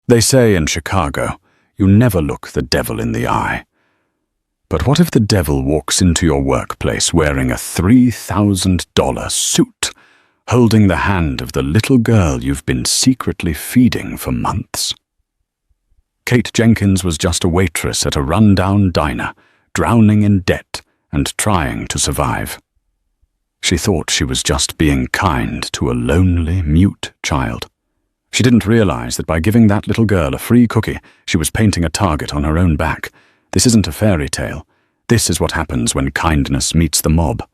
They say in Chicago, you never look the devil in the eye. But what if the devil walks into your workplace wearing a $3,000 suit, holding the hand of the little girl you've been secretly feeding for months? Kate Jenkins was just a waitress at a run-down diner, drowning in debt and trying to survive. She thought she was just being kind to a lonely, mute child. She didn't realize that by giving that little girl a free cookie, she was painting a target on her own back. This isn't a fairy tale. This is what happens when kindness meets the mob.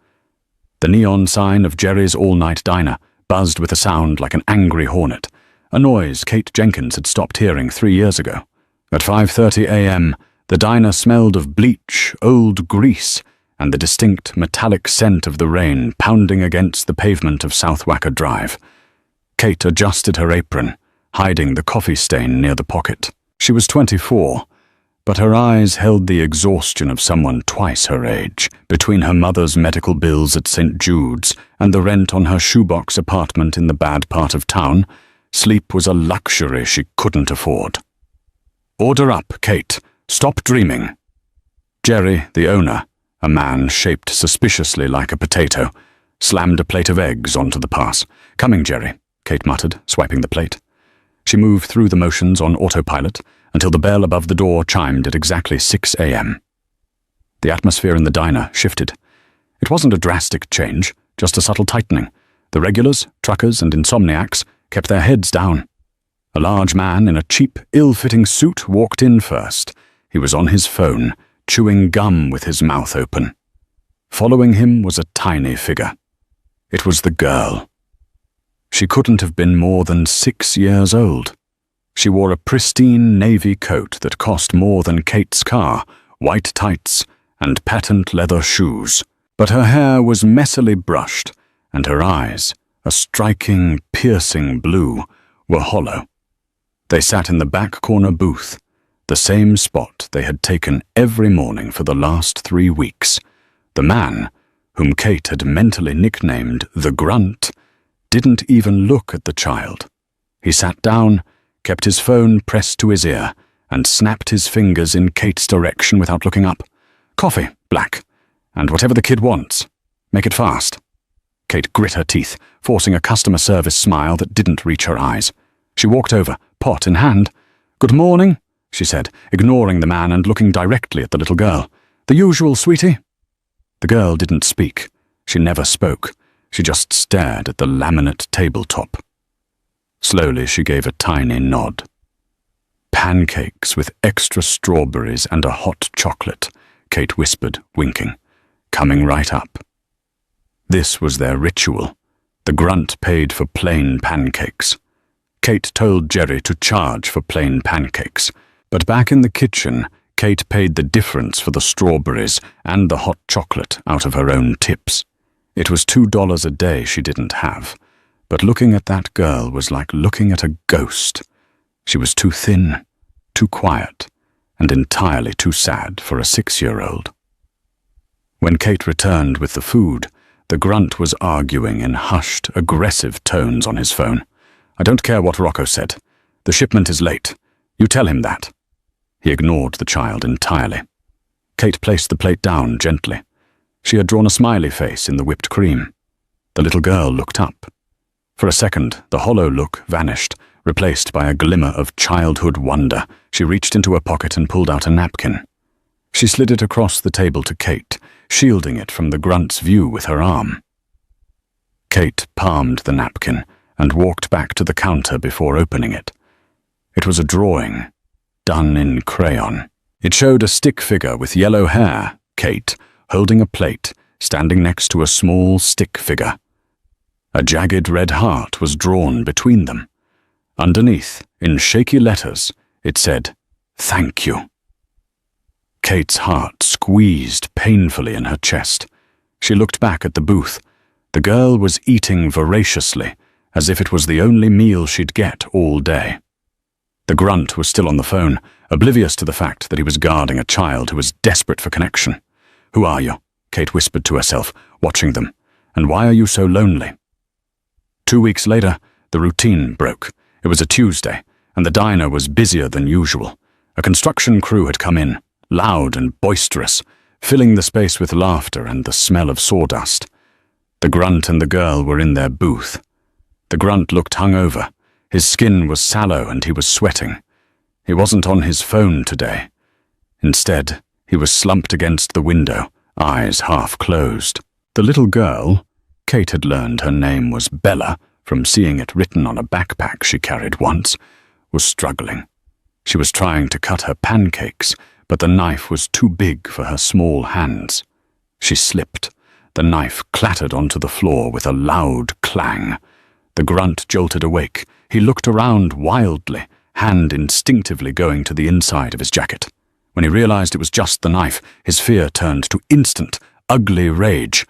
The neon sign of Jerry's all-night diner buzzed with a sound like an angry hornet, a noise Kate Jenkins had stopped hearing 3 years ago. At 5:30 a.m., the diner smelled of bleach, old grease, and the distinct metallic scent of the rain pounding against the pavement of South Wacker Drive. Kate adjusted her apron, hiding the coffee stain near the pocket. She was 24, but her eyes held the exhaustion of someone twice her age. Between her mother's medical bills at St. Jude's and the rent on her shoebox apartment in the bad part of town, sleep was a luxury she couldn't afford. "Order up, Kate. Stop dreaming." Jerry, the owner, a man shaped suspiciously like a potato, slammed a plate of eggs onto the pass. "Coming, Jerry," Kate muttered, swiping the plate. She moved through the motions on autopilot until the bell above the door chimed at exactly 6 a.m. The atmosphere in the diner shifted. It wasn't a drastic change, just a subtle tightening. The regulars, truckers, and insomniacs kept their heads down. A large man in a cheap, ill-fitting suit walked in first. He was on his phone, chewing gum with his mouth open. Following him was a tiny figure. It was the girl. She couldn't have been more than 6 years old. She wore a pristine navy coat that cost more than Kate's car, white tights, and patent leather shoes. But her hair was messily brushed, and her eyes, a striking, piercing blue, were hollow. They sat in the back corner booth, the same spot they had taken every morning for the last 3 weeks. The man, whom Kate had mentally nicknamed the Grunt, didn't even look at the child. He sat down, kept his phone pressed to his ear, and snapped his fingers in Kate's direction without looking up. "Coffee, black, and whatever the kid wants. Make it fast." Kate grit her teeth, forcing a customer service smile that didn't reach her eyes. She walked over, pot in hand. "Good morning," she said, ignoring the man and looking directly at the little girl. "The usual, sweetie." The girl didn't speak. She never spoke. She just stared at the laminate tabletop. Slowly she gave a tiny nod. "Pancakes with extra strawberries and a hot chocolate," Kate whispered, winking. "Coming right up." This was their ritual. The Grunt paid for plain pancakes. Kate told Jerry to charge for plain pancakes, but back in the kitchen, Kate paid the difference for the strawberries and the hot chocolate out of her own tips. It was $2 a day she didn't have, but looking at that girl was like looking at a ghost. She was too thin, too quiet, and entirely too sad for a 6-year-old. When Kate returned with the food, the Grunt was arguing in hushed, aggressive tones on his phone. "I don't care what Rocco said. The shipment is late. You tell him that." He ignored the child entirely. Kate placed the plate down gently. She had drawn a smiley face in the whipped cream. The little girl looked up. For a second, the hollow look vanished, replaced by a glimmer of childhood wonder. She reached into her pocket and pulled out a napkin. She slid it across the table to Kate, shielding it from the Grunt's view with her arm. Kate palmed the napkin and walked back to the counter before opening it. It was a drawing, done in crayon. It showed a stick figure with yellow hair, Kate, holding a plate, standing next to a small stick figure. A jagged red heart was drawn between them. Underneath, in shaky letters, it said, "Thank you." Kate's heart squeezed painfully in her chest. She looked back at the booth. The girl was eating voraciously, as if it was the only meal she'd get all day. The Grunt was still on the phone, oblivious to the fact that he was guarding a child who was desperate for connection. "Who are you?" Kate whispered to herself, watching them. "And why are you so lonely?" 2 weeks later, the routine broke. It was a Tuesday, and the diner was busier than usual. A construction crew had come in, loud and boisterous, filling the space with laughter and the smell of sawdust. The grunt and the girl were in their booth. The grunt looked hungover. His skin was sallow and he was sweating. He wasn't on his phone today. Instead, he was slumped against the window, eyes half closed. The little girl, Kate had learned her name was Bella from seeing it written on a backpack she carried once, was struggling. She was trying to cut her pancakes, but the knife was too big for her small hands. She slipped. The knife clattered onto the floor with a loud clang. The grunt jolted awake. He looked around wildly, hand instinctively going to the inside of his jacket. When he realized it was just the knife, his fear turned to instant, ugly rage.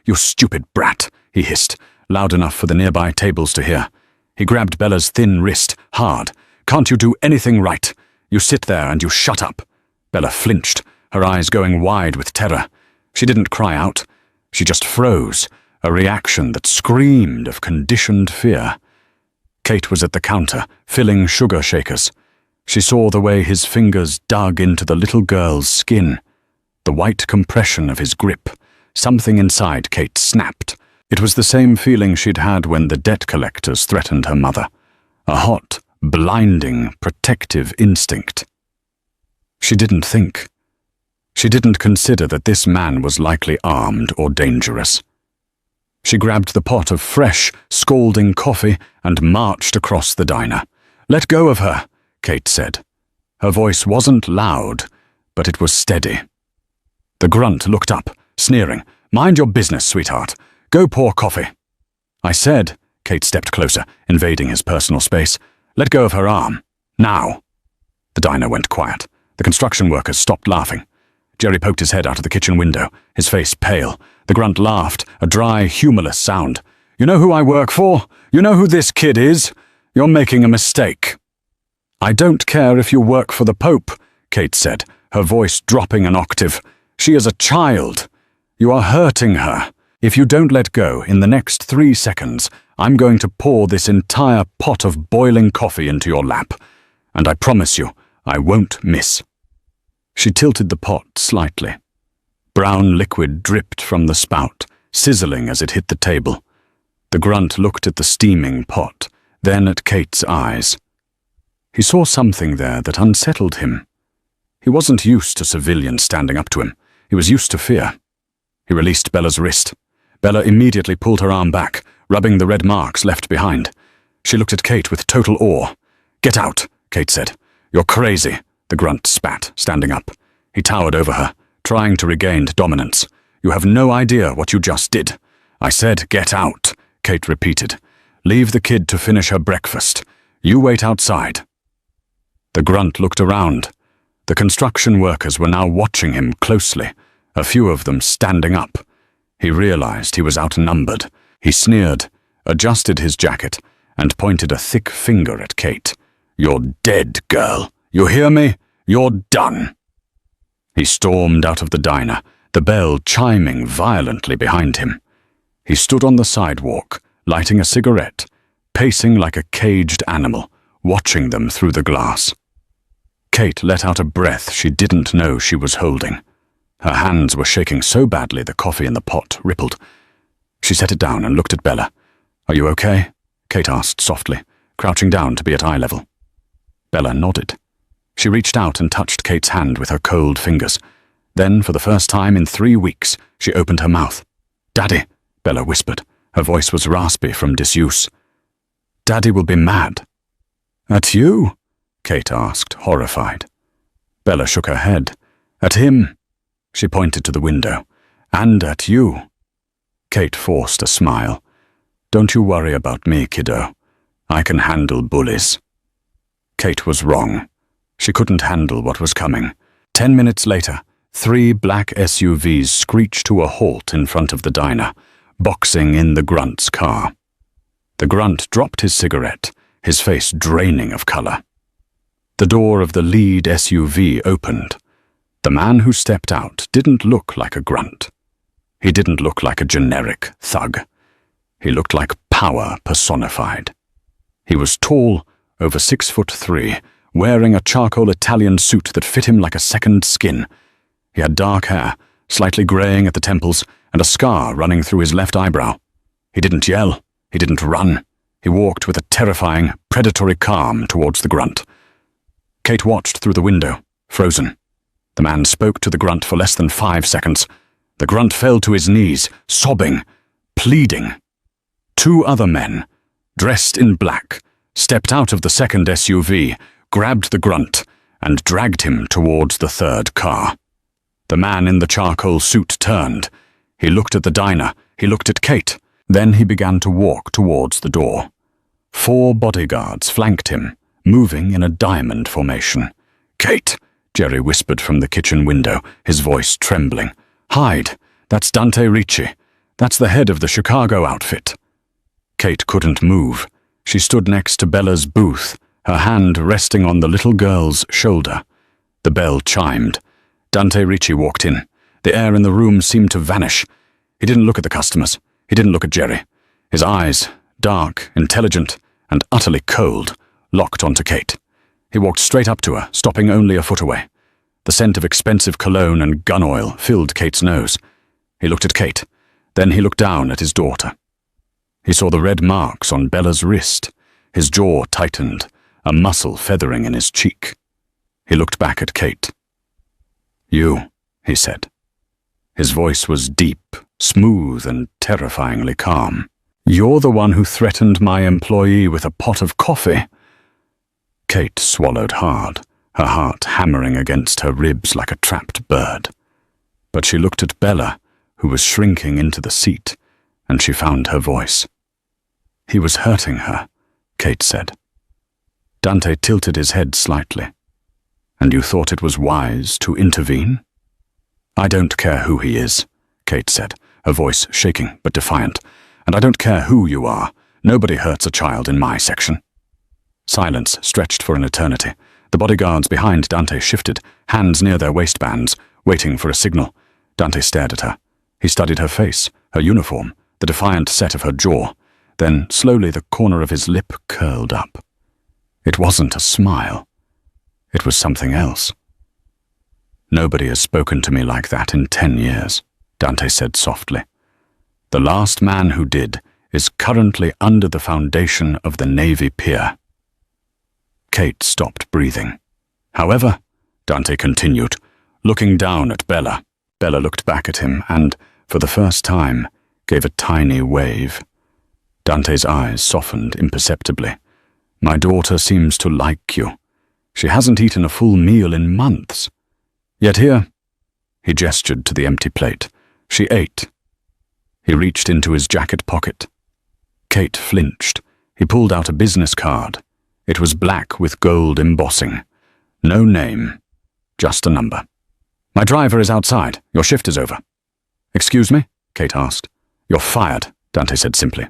"You stupid brat," he hissed, loud enough for the nearby tables to hear. He grabbed Bella's thin wrist, hard. "Can't you do anything right? You sit there and you shut up." Bella flinched, her eyes going wide with terror. She didn't cry out. She just froze, a reaction that screamed of conditioned fear. Kate was at the counter, filling sugar shakers. She saw the way his fingers dug into the little girl's skin, the white compression of his grip. Something inside Kate snapped. It was the same feeling she'd had when the debt collectors threatened her mother. A hot, blinding, protective instinct. She didn't think. She didn't consider that this man was likely armed or dangerous. She grabbed the pot of fresh, scalding coffee and marched across the diner. "Let go of her," Kate said. Her voice wasn't loud, but it was steady. The grunt looked up, sneering. "Mind your business, sweetheart. Go pour coffee." "I said," Kate stepped closer, invading his personal space, "let go of her arm. Now." The diner went quiet. The construction workers stopped laughing. Jerry poked his head out of the kitchen window, his face pale. The grunt laughed, a dry, humorless sound. "You know who I work for? You know who this kid is? You're making a mistake." "I don't care if you work for the Pope," Kate said, her voice dropping an octave. "She is a child. You are hurting her. If you don't let go in the next 3 seconds, I'm going to pour this entire pot of boiling coffee into your lap. And I promise you, I won't miss." She tilted the pot slightly. Brown liquid dripped from the spout, sizzling as it hit the table. The grunt looked at the steaming pot, then at Kate's eyes. He saw something there that unsettled him. He wasn't used to civilians standing up to him. He was used to fear. He released Bella's wrist. Bella immediately pulled her arm back, rubbing the red marks left behind. She looked at Kate with total awe. "Get out," Kate said. "You're crazy," the grunt spat, standing up. He towered over her, trying to regain dominance. "You have no idea what you just did." "I said get out," Kate repeated. "Leave the kid to finish her breakfast. You wait outside." The grunt looked around. The construction workers were now watching him closely, a few of them standing up. He realized he was outnumbered. He sneered, adjusted his jacket, and pointed a thick finger at Kate. "You're dead, girl. You hear me? You're done." He stormed out of the diner, the bell chiming violently behind him. He stood on the sidewalk, lighting a cigarette, pacing like a caged animal, watching them through the glass. Kate let out a breath she didn't know she was holding. Her hands were shaking so badly the coffee in the pot rippled. She set it down and looked at Bella. "Are you okay?" Kate asked softly, crouching down to be at eye level. Bella nodded. She reached out and touched Kate's hand with her cold fingers. Then, for the first time in 3 weeks, she opened her mouth. "Daddy," Bella whispered. Her voice was raspy from disuse. "Daddy will be mad." "At you?" Kate asked, horrified. Bella shook her head. "At him." She pointed to the window. "And at you." Kate forced a smile. "Don't you worry about me, kiddo. I can handle bullies." Kate was wrong. She couldn't handle what was coming. 10 minutes later, 3 black SUVs screeched to a halt in front of the diner, boxing in the grunt's car. The grunt dropped his cigarette, his face draining of color. The door of the lead SUV opened. The man who stepped out didn't look like a grunt. He didn't look like a generic thug. He looked like power personified. He was tall, over 6'3", wearing a charcoal Italian suit that fit him like a second skin. He had dark hair, slightly greying at the temples, and a scar running through his left eyebrow. He didn't yell. He didn't run. He walked with a terrifying, predatory calm towards the grunt. Kate watched through the window, frozen. The man spoke to the grunt for less than 5 seconds. The grunt fell to his knees, sobbing, pleading. 2 other men, dressed in black, stepped out of the second SUV, grabbed the grunt, and dragged him towards the third car. The man in the charcoal suit turned. He looked at the diner. He looked at Kate. Then he began to walk towards the door. 4 bodyguards flanked him, moving in a diamond formation. "Kate," Jerry whispered from the kitchen window, his voice trembling. "Hide. That's Dante Ricci. That's the head of the Chicago outfit." Kate couldn't move. She stood next to Bella's booth, her hand resting on the little girl's shoulder. The bell chimed. Dante Ricci walked in. The air in the room seemed to vanish. He didn't look at the customers. He didn't look at Jerry. His eyes, dark, intelligent, and utterly cold, locked onto Kate. He walked straight up to her, stopping only a foot away. The scent of expensive cologne and gun oil filled Kate's nose. He looked at Kate. Then he looked down at his daughter. He saw the red marks on Bella's wrist. His jaw tightened, a muscle feathering in his cheek. He looked back at Kate. "You," he said. His voice was deep, smooth, and terrifyingly calm. "You're the one who threatened my employee with a pot of coffee." Kate swallowed hard, her heart hammering against her ribs like a trapped bird. But she looked at Bella, who was shrinking into the seat, and she found her voice. "He was hurting her," Kate said. Dante tilted his head slightly. "And you thought it was wise to intervene?" "I don't care who he is," Kate said, her voice shaking but defiant. "And I don't care who you are. Nobody hurts a child in my section." Silence stretched for an eternity. The bodyguards behind Dante shifted, hands near their waistbands, waiting for a signal. Dante stared at her. He studied her face, her uniform, the defiant set of her jaw. Then, slowly, the corner of his lip curled up. It wasn't a smile. It was something else. "Nobody has spoken to me like that in 10 years, Dante said softly. "The last man who did is currently under the foundation of the Navy Pier." Kate stopped breathing. "However," Dante continued, looking down at Bella. Bella looked back at him and, for the first time, gave a tiny wave. Dante's eyes softened imperceptibly. "My daughter seems to like you. She hasn't eaten a full meal in months. Yet here," he gestured to the empty plate, "she ate." He reached into his jacket pocket. Kate flinched. He pulled out a business card. It was black with gold embossing. No name, just a number. "My driver is outside. Your shift is over." "Excuse me?" Kate asked. "You're fired," Dante said simply.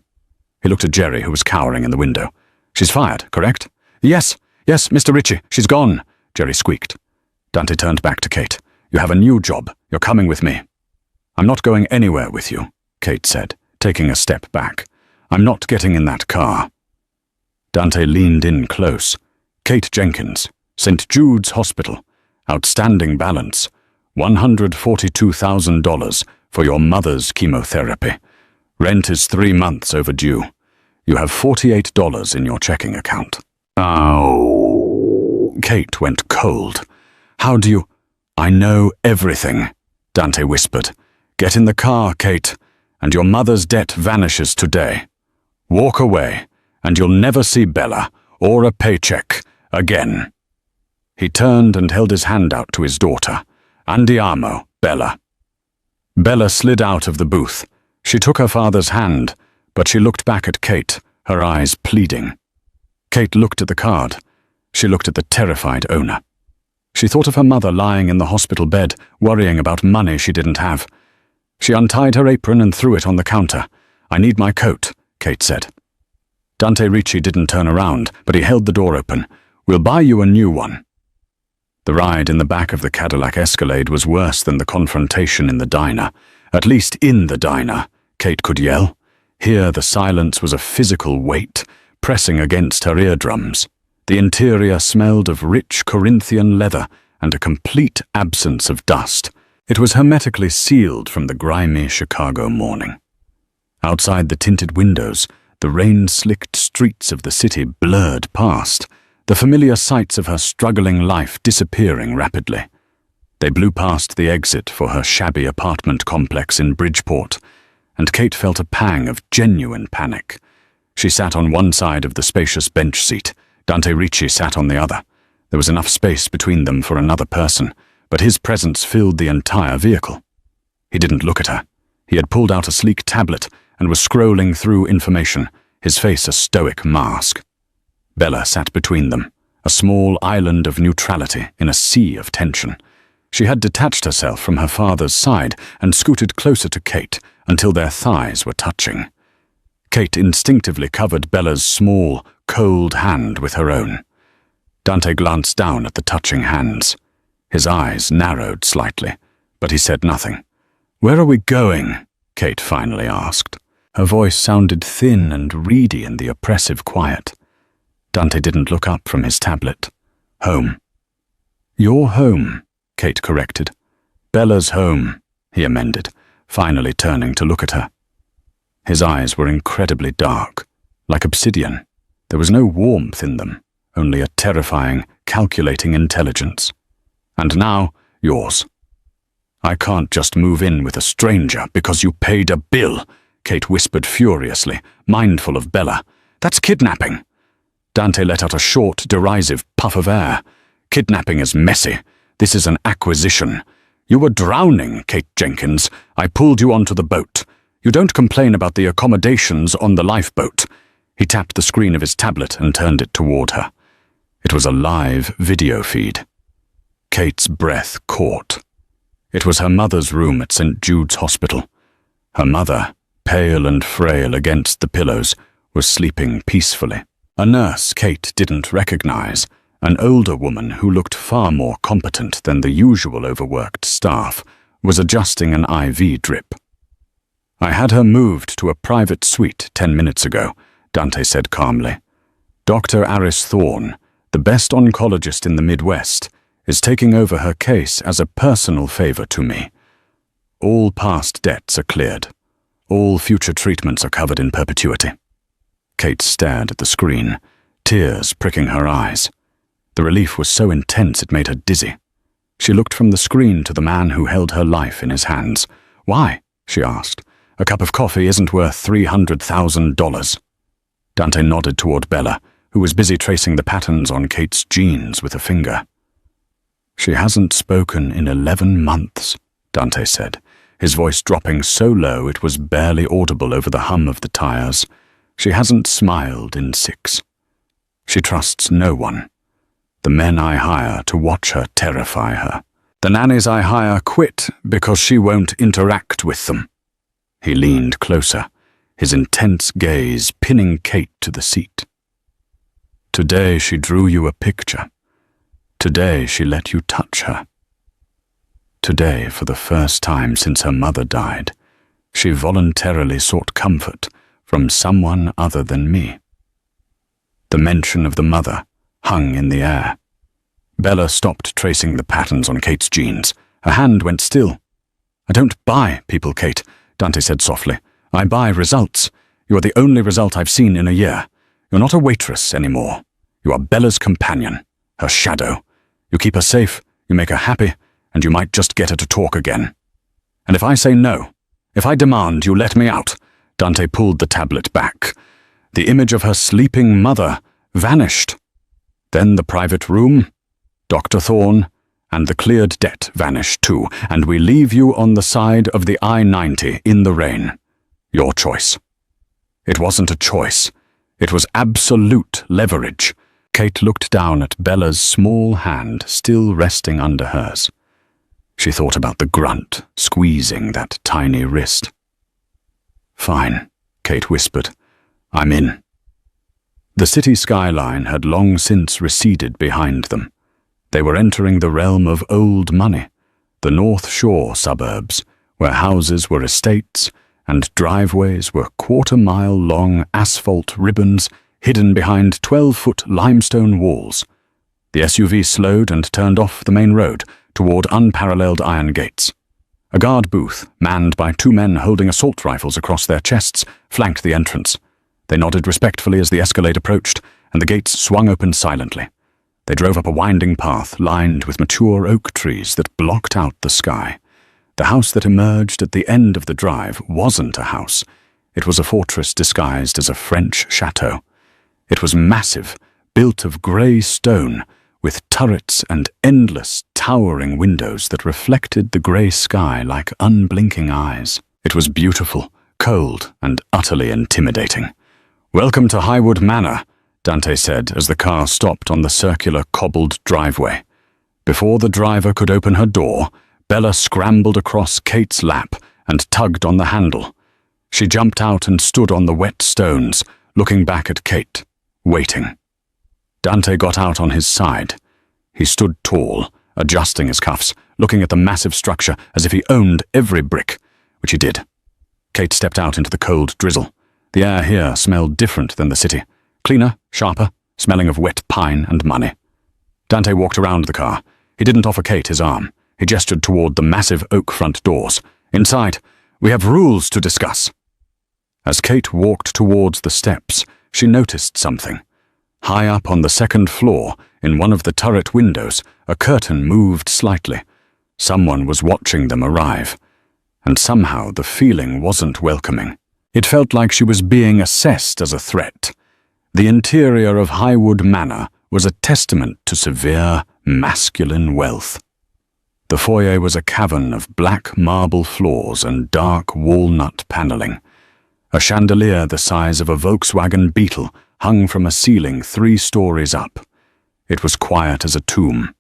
He looked at Jerry, who was cowering in the window. "She's fired, correct?" Yes, Mr. Ricci, she's gone," Jerry squeaked. Dante turned back to Kate. "You have a new job. You're coming with me." "I'm not going anywhere with you," Kate said, taking a step back. "I'm not getting in that car." Dante leaned in close. "Kate Jenkins, St. Jude's Hospital. Outstanding balance. $142,000 for your mother's chemotherapy. Rent is 3 months overdue. You have $48 in your checking account." "Oh." Kate went cold. "How do you—" "I know everything," Dante whispered. "Get in the car, Kate, and your mother's debt vanishes today. Walk away, and you'll never see Bella or a paycheck again." He turned and held his hand out to his daughter. "Andiamo, Bella." Bella slid out of the booth. She took her father's hand, but she looked back at Kate, her eyes pleading. Kate looked at the card. She looked at the terrified owner. She thought of her mother lying in the hospital bed, worrying about money she didn't have. She untied her apron and threw it on the counter. "I need my coat," Kate said. Dante Ricci didn't turn around, but he held the door open. "We'll buy you a new one." The ride in the back of the Cadillac Escalade was worse than the confrontation in the diner. At least in the diner, Kate could yell. Here the silence was a physical weight, pressing against her eardrums. The interior smelled of rich Corinthian leather and a complete absence of dust. It was hermetically sealed from the grimy Chicago morning. Outside the tinted windows, the rain-slicked streets of the city blurred past, the familiar sights of her struggling life disappearing rapidly. They blew past the exit for her shabby apartment complex in Bridgeport, and Kate felt a pang of genuine panic. She sat on one side of the spacious bench seat. Dante Ricci sat on the other. There was enough space between them for another person, but his presence filled the entire vehicle. He didn't look at her. He had pulled out a sleek tablet and was scrolling through information, his face a stoic mask. Bella sat between them, a small island of neutrality in a sea of tension. She had detached herself from her father's side and scooted closer to Kate until their thighs were touching. Kate instinctively covered Bella's small, cold hand with her own. Dante glanced down at the touching hands. His eyes narrowed slightly, but he said nothing. "Where are we going?" Kate finally asked. Her voice sounded thin and reedy in the oppressive quiet. Dante didn't look up from his tablet. "Home." "Your home," Kate corrected. "Bella's home," he amended, finally turning to look at her. His eyes were incredibly dark, like obsidian. There was no warmth in them, only a terrifying, calculating intelligence. "And now, yours." "I can't just move in with a stranger because you paid a bill," Kate whispered furiously, mindful of Bella. "That's kidnapping." Dante let out a short, derisive puff of air. "Kidnapping is messy. This is an acquisition. You were drowning, Kate Jenkins. I pulled you onto the boat. You don't complain about the accommodations on the lifeboat." He tapped the screen of his tablet and turned it toward her. It was a live video feed. Kate's breath caught. It was her mother's room at St. Jude's Hospital. Her mother, pale and frail against the pillows, was sleeping peacefully. A nurse Kate didn't recognize, an older woman who looked far more competent than the usual overworked staff, was adjusting an IV drip. "I had her moved to a private suite 10 minutes ago," Dante said calmly. "Dr. Aris Thorne, the best oncologist in the Midwest, is taking over her case as a personal favor to me. All past debts are cleared. All future treatments are covered in perpetuity." Kate stared at the screen, tears pricking her eyes. The relief was so intense it made her dizzy. She looked from the screen to the man who held her life in his hands. "Why?" she asked. "A cup of coffee isn't worth $300,000. Dante nodded toward Bella, who was busy tracing the patterns on Kate's jeans with a finger. "She hasn't spoken in 11 months, Dante said, his voice dropping so low it was barely audible over the hum of the tires. "She hasn't smiled in 6. She trusts no one. The men I hire to watch her terrify her. The nannies I hire quit because she won't interact with them." He leaned closer, his intense gaze pinning Kate to the seat. "Today she drew you a picture. Today she let you touch her. Today, for the first time since her mother died, she voluntarily sought comfort from someone other than me." The mention of the mother hung in the air. Bella stopped tracing the patterns on Kate's jeans. Her hand went still. "I don't buy people, Kate," Dante said softly. "I buy results. You are the only result I've seen in a year. You're not a waitress anymore. You are Bella's companion, her shadow. You keep her safe, you make her happy, and you might just get her to talk again. And if I say no, if I demand you let me out," Dante pulled the tablet back. The image of her sleeping mother vanished. Then the private room, Dr. Thorne, and the cleared debt vanished too, and we leave you on the side of the I-90 in the rain. Your choice. It wasn't a choice. It was absolute leverage. Kate looked down at Bella's small hand still resting under hers. She thought about the grunt squeezing that tiny wrist. "Fine," Kate whispered. "I'm in." The city skyline had long since receded behind them. They were entering the realm of old money, the North Shore suburbs, where houses were estates and driveways were quarter-mile-long asphalt ribbons hidden behind 12-foot limestone walls. The SUV slowed and turned off the main road toward unparalleled iron gates. A guard booth, manned by 2 men holding assault rifles across their chests, flanked the entrance. They nodded respectfully as the escalade approached, and the gates swung open silently. They drove up a winding path lined with mature oak trees that blocked out the sky. The house that emerged at the end of the drive wasn't a house. It was a fortress disguised as a French chateau. It was massive, built of grey stone, with turrets and endless, towering windows that reflected the grey sky like unblinking eyes. It was beautiful, cold, and utterly intimidating. "Welcome to Highwood Manor," Dante said as the car stopped on the circular, cobbled driveway. Before the driver could open her door, Bella scrambled across Kate's lap and tugged on the handle. She jumped out and stood on the wet stones, looking back at Kate, waiting. Dante got out on his side. He stood tall, adjusting his cuffs, looking at the massive structure as if he owned every brick, which he did. Kate stepped out into the cold drizzle. The air here smelled different than the city. Cleaner, sharper, smelling of wet pine and money. Dante walked around the car. He didn't offer Kate his arm. He gestured toward the massive oak front doors. "Inside, we have rules to discuss." As Kate walked towards the steps, she noticed something. High up on the second floor, in one of the turret windows, a curtain moved slightly. Someone was watching them arrive. And somehow the feeling wasn't welcoming. It felt like she was being assessed as a threat. The interior of Highwood Manor was a testament to severe, masculine wealth. The foyer was a cavern of black marble floors and dark walnut paneling. A chandelier the size of a Volkswagen Beetle hung from a ceiling 3 stories up. It was quiet as a tomb.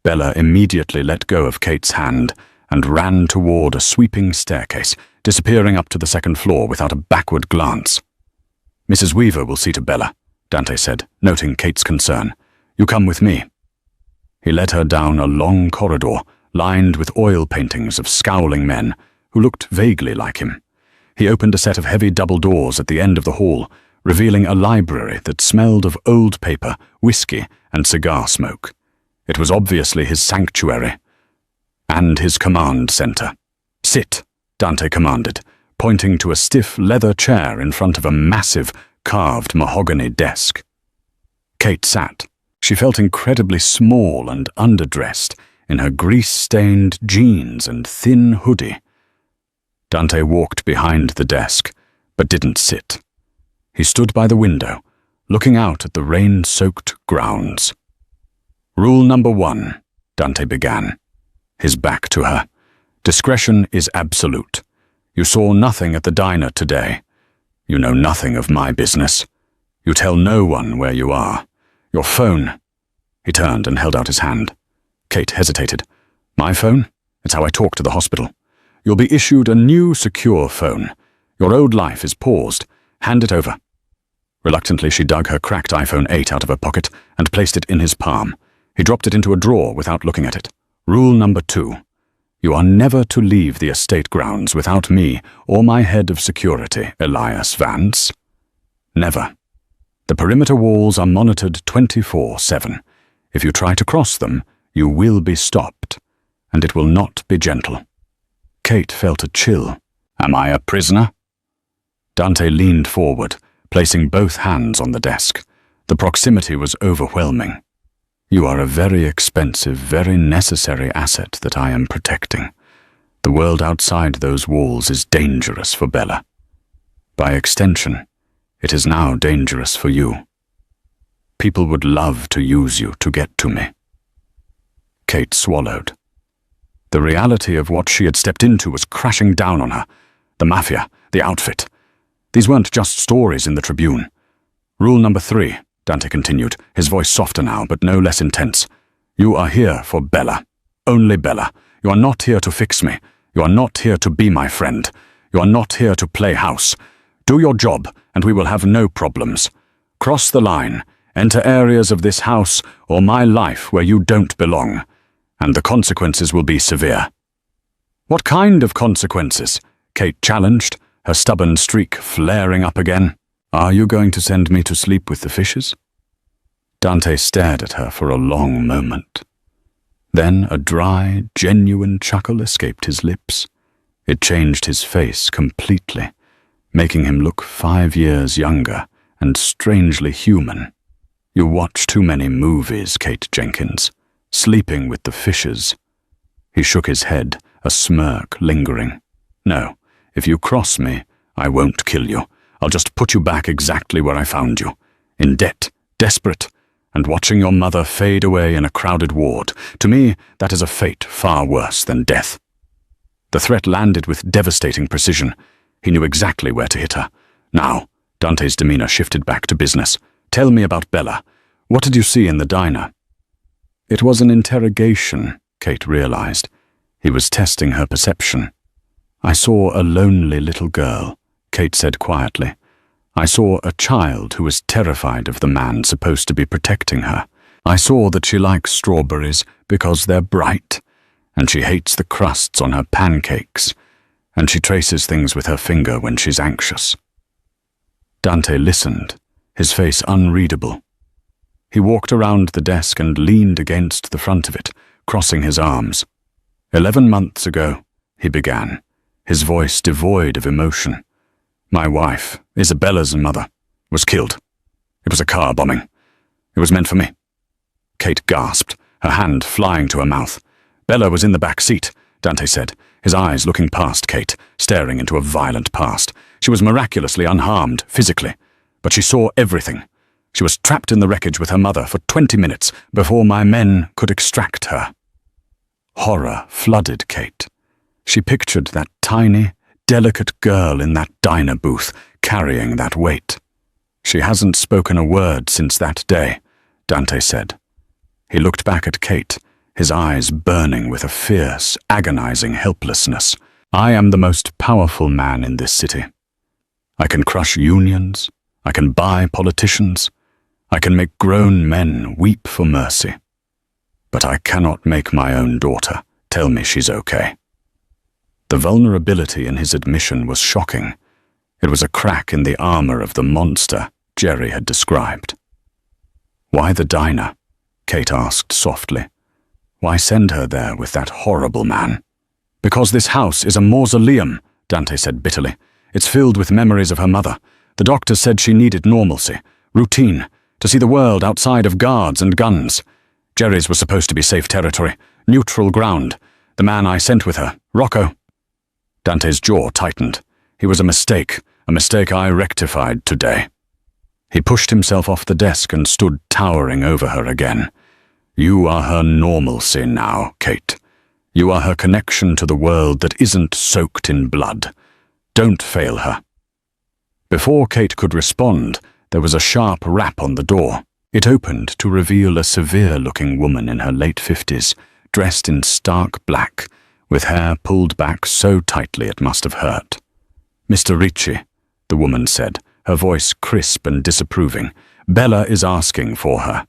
Bella immediately let go of Kate's hand and ran toward a sweeping staircase, disappearing up to the second floor without a backward glance. "Mrs. Weaver will see to Bella," Dante said, noting Kate's concern. "You come with me." He led her down a long corridor, lined with oil paintings of scowling men who looked vaguely like him. He opened a set of heavy double doors at the end of the hall, revealing a library that smelled of old paper, whiskey, and cigar smoke. It was obviously his sanctuary and his command center. "Sit," Dante commanded, pointing to a stiff leather chair in front of a massive, carved mahogany desk. Kate sat. She felt incredibly small and underdressed in her grease-stained jeans and thin hoodie. Dante walked behind the desk, but didn't sit. He stood by the window, looking out at the rain-soaked grounds. "Rule number 1, Dante began, his back to her. "Discretion is absolute. You saw nothing at the diner today. You know nothing of my business. You tell no one where you are. Your phone—" He turned and held out his hand. Kate hesitated. "My phone? It's how I talk to the hospital. You'll be issued a new secure phone. Your old life is paused. Hand it over." Reluctantly, she dug her cracked iPhone 8 out of her pocket and placed it in his palm. He dropped it into a drawer without looking at it. "Rule number 2. You are never to leave the estate grounds without me or my head of security, Elias Vance. Never. The perimeter walls are monitored 24/7. If you try to cross them, you will be stopped, and it will not be gentle." Kate felt a chill. "Am I a prisoner?" Dante leaned forward, placing both hands on the desk. The proximity was overwhelming. "You are a very expensive, very necessary asset that I am protecting. The world outside those walls is dangerous for Bella. By extension, it is now dangerous for you. People would love to use you to get to me." Kate swallowed. The reality of what she had stepped into was crashing down on her. The Mafia, the outfit. These weren't just stories in the Tribune. "Rule number 3, Dante continued, his voice softer now, but no less intense. "You are here for Bella. Only Bella. You are not here to fix me. You are not here to be my friend. You are not here to play house. Do your job, and we will have no problems. Cross the line, enter areas of this house or my life where you don't belong, and the consequences will be severe." "What kind of consequences?" Kate challenged, her stubborn streak flaring up again. Are you going to send me to sleep with the fishes? Dante stared at her for a long moment. Then a dry, genuine chuckle escaped his lips. It changed his face completely, making him look 5 years younger and strangely human. You watch too many movies, Kate Jenkins. Sleeping with the fishes. He shook his head, a smirk lingering. No, if you cross me, I won't kill you. I'll just put you back exactly where I found you. In debt, desperate, and watching your mother fade away in a crowded ward. To me, that is a fate far worse than death. The threat landed with devastating precision. He knew exactly where to hit her. Now, Dante's demeanor shifted back to business. Tell me about Bella. What did you see in the diner? It was an interrogation, Kate realized. He was testing her perception. I saw a lonely little girl, Kate said quietly. I saw a child who was terrified of the man supposed to be protecting her. I saw that she likes strawberries because they're bright, and she hates the crusts on her pancakes, and she traces things with her finger when she's anxious. Dante listened, his face unreadable. He walked around the desk and leaned against the front of it, crossing his arms. 11 months ago, he began, his voice devoid of emotion. My wife, Isabella's mother, was killed. It was a car bombing. It was meant for me. Kate gasped, her hand flying to her mouth. Bella was in the back seat, Dante said, his eyes looking past Kate, staring into a violent past. She was miraculously unharmed, physically, but she saw everything. She was trapped in the wreckage with her mother for 20 minutes before my men could extract her. Horror flooded Kate. She pictured that tiny, delicate girl in that diner booth, carrying that weight. She hasn't spoken a word since that day, Dante said. He looked back at Kate, his eyes burning with a fierce, agonizing helplessness. I am the most powerful man in this city. I can crush unions. I can buy politicians. I can make grown men weep for mercy. But I cannot make my own daughter tell me she's okay. The vulnerability in his admission was shocking. It was a crack in the armor of the monster Jerry had described. Why the diner? Kate asked softly. Why send her there with that horrible man? Because this house is a mausoleum, Dante said bitterly. It's filled with memories of her mother. The doctor said she needed normalcy, routine, to see the world outside of guards and guns. Jerry's was supposed to be safe territory, neutral ground. The man I sent with her, Rocco. Dante's jaw tightened. He was a mistake I rectified today. He pushed himself off the desk and stood towering over her again. You are her normalcy now, Kate. You are her connection to the world that isn't soaked in blood. Don't fail her. Before Kate could respond, there was a sharp rap on the door. It opened to reveal a severe-looking woman in her late 50s, dressed in stark black, with hair pulled back so tightly it must have hurt. Mr. Ricci, the woman said, her voice crisp and disapproving. Bella is asking for her.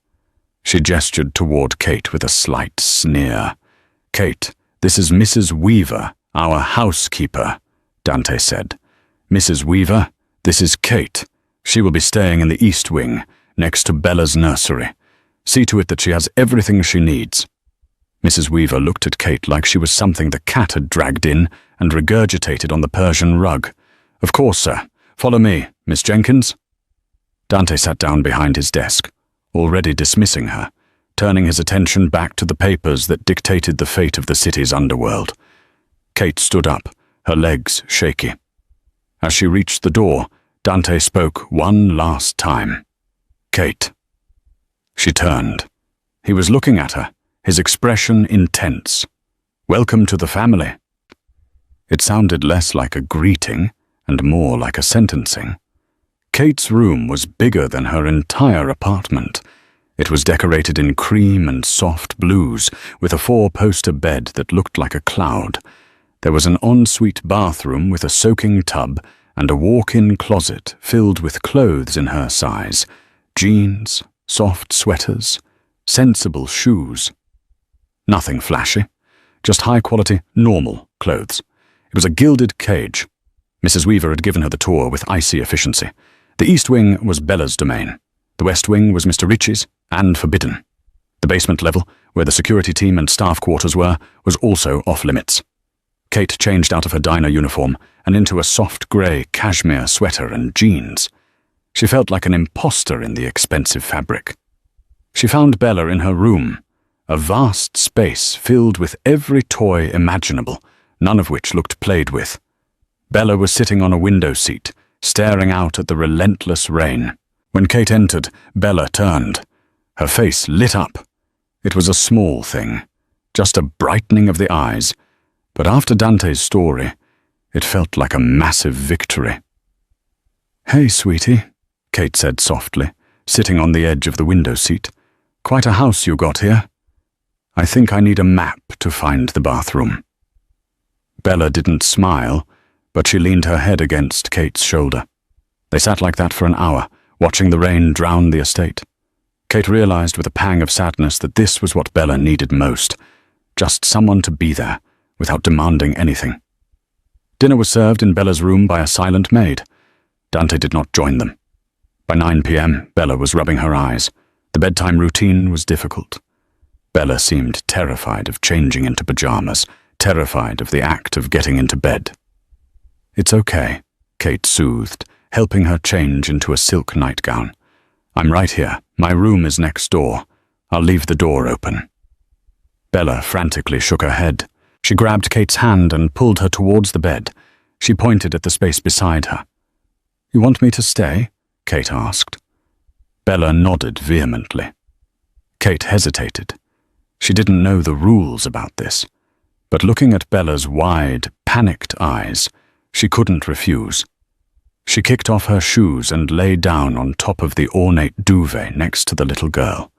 She gestured toward Kate with a slight sneer. Kate, this is Mrs. Weaver, our housekeeper, Dante said. Mrs. Weaver, this is Kate. She will be staying in the East Wing, next to Bella's nursery. See to it that she has everything she needs. Mrs. Weaver looked at Kate like she was something the cat had dragged in and regurgitated on the Persian rug. Of course, sir. Follow me, Miss Jenkins. Dante sat down behind his desk, already dismissing her, turning his attention back to the papers that dictated the fate of the city's underworld. Kate stood up, her legs shaky. As she reached the door, Dante spoke one last time. Kate. She turned. He was looking at her, his expression intense. Welcome to the family. It sounded less like a greeting and more like a sentencing. Kate's room was bigger than her entire apartment. It was decorated in cream and soft blues, with a 4-poster bed that looked like a cloud. There was an ensuite bathroom with a soaking tub and a walk-in closet filled with clothes in her size, jeans, soft sweaters, sensible shoes. Nothing flashy, just high-quality, normal clothes. It was a gilded cage. Mrs. Weaver had given her the tour with icy efficiency. The east wing was Bella's domain. The west wing was Mr. Ricci's and forbidden. The basement level, where the security team and staff quarters were, was also off-limits. Kate changed out of her diner uniform and into a soft grey cashmere sweater and jeans. She felt like an imposter in the expensive fabric. She found Bella in her room, a vast space filled with every toy imaginable, none of which looked played with. Bella was sitting on a window seat, staring out at the relentless rain. When Kate entered, Bella turned. Her face lit up. It was a small thing, just a brightening of the eyes, but after Dante's story, it felt like a massive victory. "Hey, sweetie," Kate said softly, sitting on the edge of the window seat. "Quite a house you got here. I think I need a map to find the bathroom." Bella didn't smile, but she leaned her head against Kate's shoulder. They sat like that for an hour, watching the rain drown the estate. Kate realized with a pang of sadness that this was what Bella needed most, just someone to be there, without demanding anything. Dinner was served in Bella's room by a silent maid. Dante did not join them. By 9 p.m., Bella was rubbing her eyes. The bedtime routine was difficult. Bella seemed terrified of changing into pajamas, terrified of the act of getting into bed. "It's okay," Kate soothed, helping her change into a silk nightgown. "I'm right here. My room is next door. I'll leave the door open." Bella frantically shook her head. She grabbed Kate's hand and pulled her towards the bed. She pointed at the space beside her. "You want me to stay?" Kate asked. Bella nodded vehemently. Kate hesitated. She didn't know the rules about this, but looking at Bella's wide, panicked eyes, she couldn't refuse. She kicked off her shoes and lay down on top of the ornate duvet next to the little girl.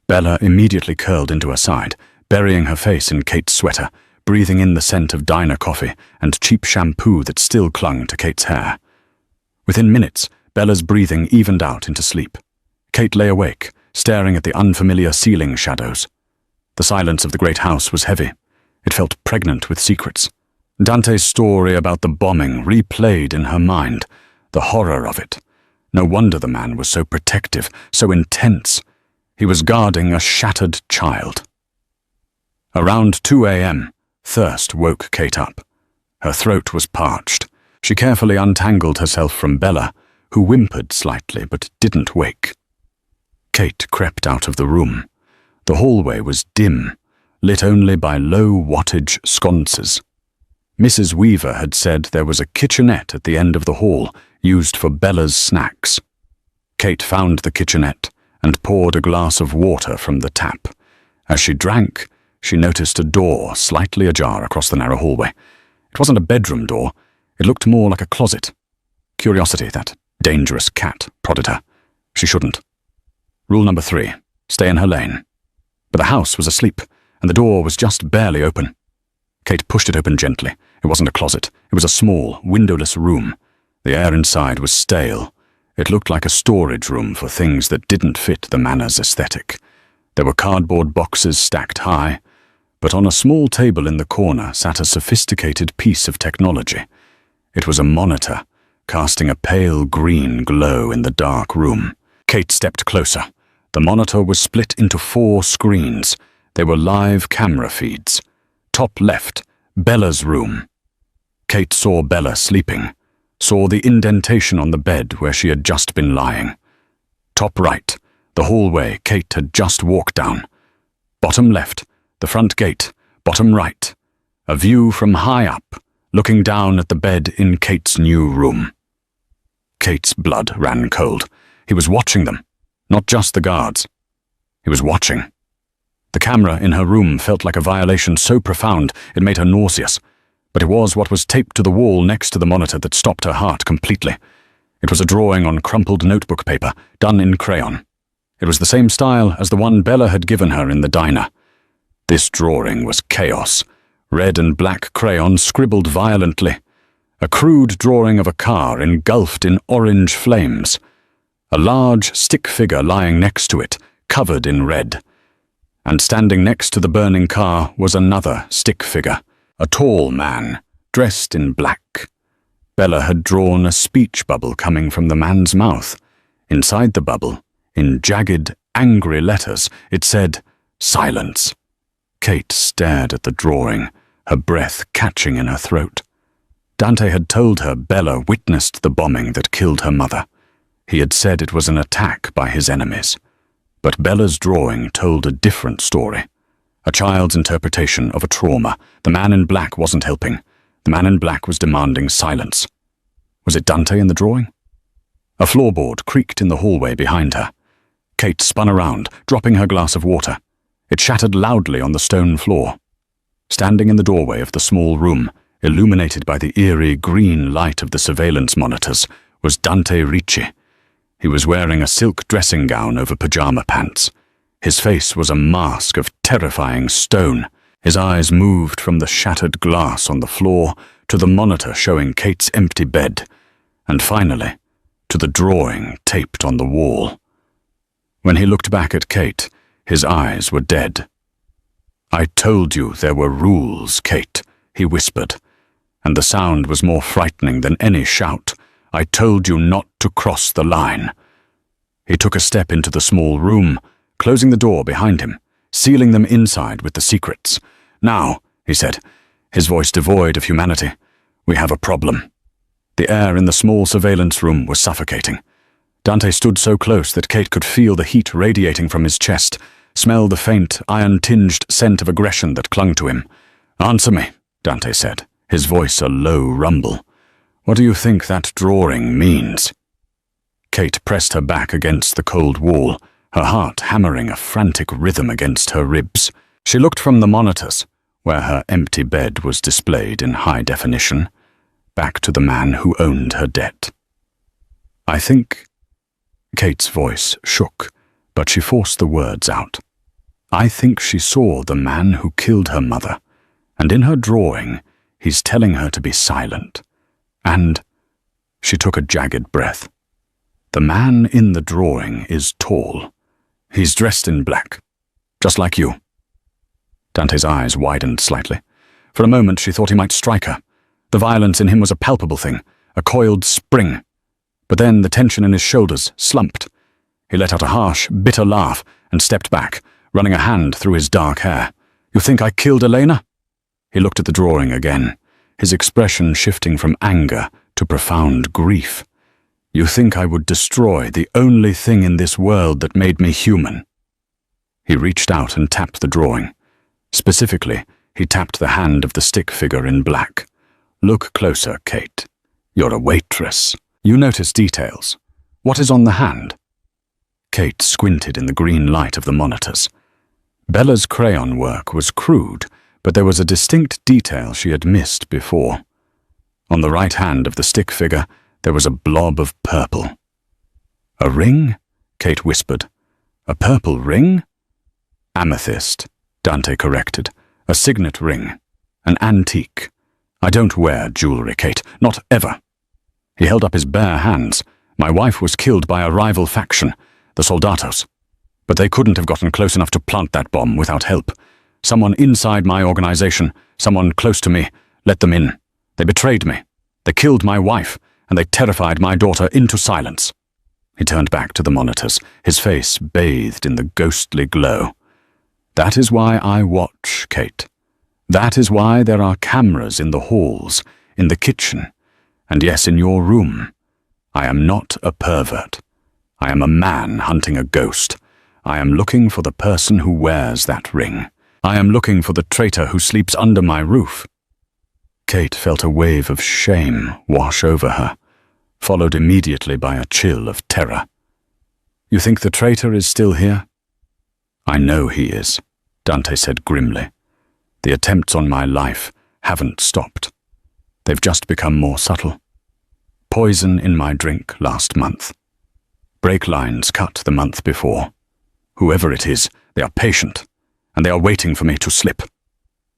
Bella immediately curled into her side, burying her face in Kate's sweater, breathing in the scent of diner coffee and cheap shampoo that still clung to Kate's hair. Within minutes, Bella's breathing evened out into sleep. Kate lay awake, staring at the unfamiliar ceiling shadows. The silence of the great house was heavy. It felt pregnant with secrets. Dante's story about the bombing replayed in her mind, the horror of it. No wonder the man was so protective, so intense. He was guarding a shattered child. Around 2 a.m., thirst woke Kate up. Her throat was parched. She carefully untangled herself from Bella, who whimpered slightly but didn't wake. Kate crept out of the room. The hallway was dim, lit only by low-wattage sconces. Mrs. Weaver had said there was a kitchenette at the end of the hall, used for Bella's snacks. Kate found the kitchenette and poured a glass of water from the tap. As she drank, she noticed a door slightly ajar across the narrow hallway. It wasn't a bedroom door. It looked more like a closet. Curiosity, that dangerous cat, prodded her. She shouldn't. Rule number 3, stay in her lane. But the house was asleep, and the door was just barely open. Kate pushed it open gently. It wasn't a closet. It was a small, windowless room. The air inside was stale. It looked like a storage room for things that didn't fit the manor's aesthetic. There were cardboard boxes stacked high, but on a small table in the corner sat a sophisticated piece of technology. It was a monitor, casting a pale green glow in the dark room. Kate stepped closer. The monitor was split into 4 screens. They were live camera feeds. Top left, Bella's room. Kate saw Bella sleeping, saw the indentation on the bed where she had just been lying. Top right, the hallway Kate had just walked down. Bottom left, the front gate. Bottom right, a view from high up, looking down at the bed in Kate's new room. Kate's blood ran cold. He was watching them, not just the guards. He was watching. The camera in her room felt like a violation so profound it made her nauseous, but it was what was taped to the wall next to the monitor that stopped her heart completely. It was a drawing on crumpled notebook paper, done in crayon. It was the same style as the one Bella had given her in the diner. This drawing was chaos. Red and black crayon scribbled violently. A crude drawing of a car engulfed in orange flames. A large stick figure lying next to it, covered in red. And standing next to the burning car was another stick figure, a tall man, dressed in black. Bella had drawn a speech bubble coming from the man's mouth. Inside the bubble, in jagged, angry letters, it said, "Silence." Kate stared at the drawing, her breath catching in her throat. Dante had told her Bella witnessed the bombing that killed her mother. He had said it was an attack by his enemies. But Bella's drawing told a different story. A child's interpretation of a trauma. The man in black wasn't helping. The man in black was demanding silence. Was it Dante in the drawing? A floorboard creaked in the hallway behind her. Kate spun around, dropping her glass of water. It shattered loudly on the stone floor. Standing in the doorway of the small room, illuminated by the eerie green light of the surveillance monitors, was Dante Ricci. He was wearing a silk dressing gown over pajama pants. His face was a mask of terrifying stone. His eyes moved from the shattered glass on the floor to the monitor showing Kate's empty bed, and finally, to the drawing taped on the wall. When he looked back at Kate, his eyes were dead. "I told you there were rules, Kate," he whispered, and the sound was more frightening than any shout. "I told you not to cross the line." He took a step into the small room, closing the door behind him, sealing them inside with the secrets. "Now," he said, his voice devoid of humanity, "we have a problem." The air in the small surveillance room was suffocating. Dante stood so close that Kate could feel the heat radiating from his chest, smell the faint, iron-tinged scent of aggression that clung to him. "Answer me," Dante said, his voice a low rumble. "What do you think that drawing means?" Kate pressed her back against the cold wall, her heart hammering a frantic rhythm against her ribs. She looked from the monitors, where her empty bed was displayed in high definition, back to the man who owned her debt. "I think—" Kate's voice shook, but she forced the words out. "I think she saw the man who killed her mother, and in her drawing, he's telling her to be silent. And—" she took a jagged breath. "The man in the drawing is tall. He's dressed in black, just like you." Dante's eyes widened slightly. For a moment she thought he might strike her. The violence in him was a palpable thing, a coiled spring. But then the tension in his shoulders slumped. He let out a harsh, bitter laugh and stepped back, running a hand through his dark hair. "You think I killed Elena?" He looked at the drawing again, his expression shifting from anger to profound grief. "You think I would destroy the only thing in this world that made me human?" He reached out and tapped the drawing. Specifically, he tapped the hand of the stick figure in black. "Look closer, Kate. You're a waitress. You notice details. What is on the hand?" Kate squinted in the green light of the monitors. Bella's crayon work was crude, but there was a distinct detail she had missed before. On the right hand of the stick figure, there was a blob of purple. "A ring?" Kate whispered. "A purple ring?" "Amethyst," Dante corrected. "A signet ring. An antique. I don't wear jewelry, Kate. Not ever." He held up his bare hands. "My wife was killed by a rival faction, the Soldatos. But they couldn't have gotten close enough to plant that bomb without help. Someone inside my organization, someone close to me, let them in. They betrayed me. They killed my wife, and they terrified my daughter into silence." He turned back to the monitors, his face bathed in the ghostly glow. "That is why I watch, Kate. That is why there are cameras in the halls, in the kitchen, and yes, in your room. I am not a pervert. I am a man hunting a ghost. I am looking for the person who wears that ring. I am looking for the traitor who sleeps under my roof." Kate felt a wave of shame wash over her, followed immediately by a chill of terror. "You think the traitor is still here?" "I know he is," Dante said grimly. "The attempts on my life haven't stopped. They've just become more subtle. Poison in my drink last month. Brake lines cut the month before. Whoever it is, they are patient, and they are waiting for me to slip."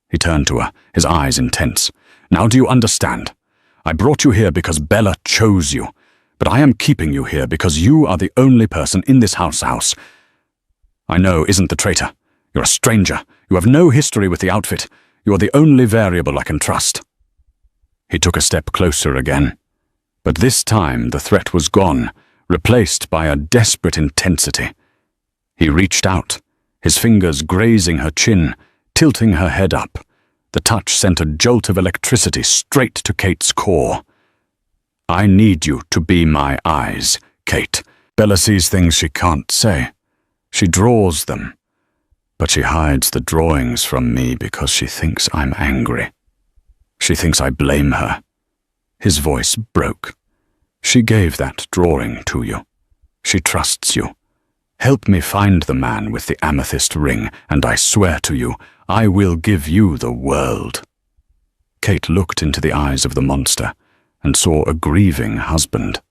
He turned to her, his eyes intense. "Now do you understand? I brought you here because Bella chose you, but I am keeping you here because you are the only person in this house I know isn't the traitor. You're a stranger. You have no history with the outfit. You are the only variable I can trust." He took a step closer again, But this time the threat was gone, replaced by a desperate intensity. He reached out, his fingers grazing her chin, tilting her head up. The touch sent a jolt of electricity straight to Kate's core. "I need you to be my eyes, Kate." Bella sees things she can't say. She draws them. But she hides the drawings from me because she thinks I'm angry. She thinks I blame her. His voice broke. "She gave that drawing to you. She trusts you. Help me find the man with the amethyst ring, and I swear to you, I will give you the world." Kate looked into the eyes of the monster and saw a grieving husband.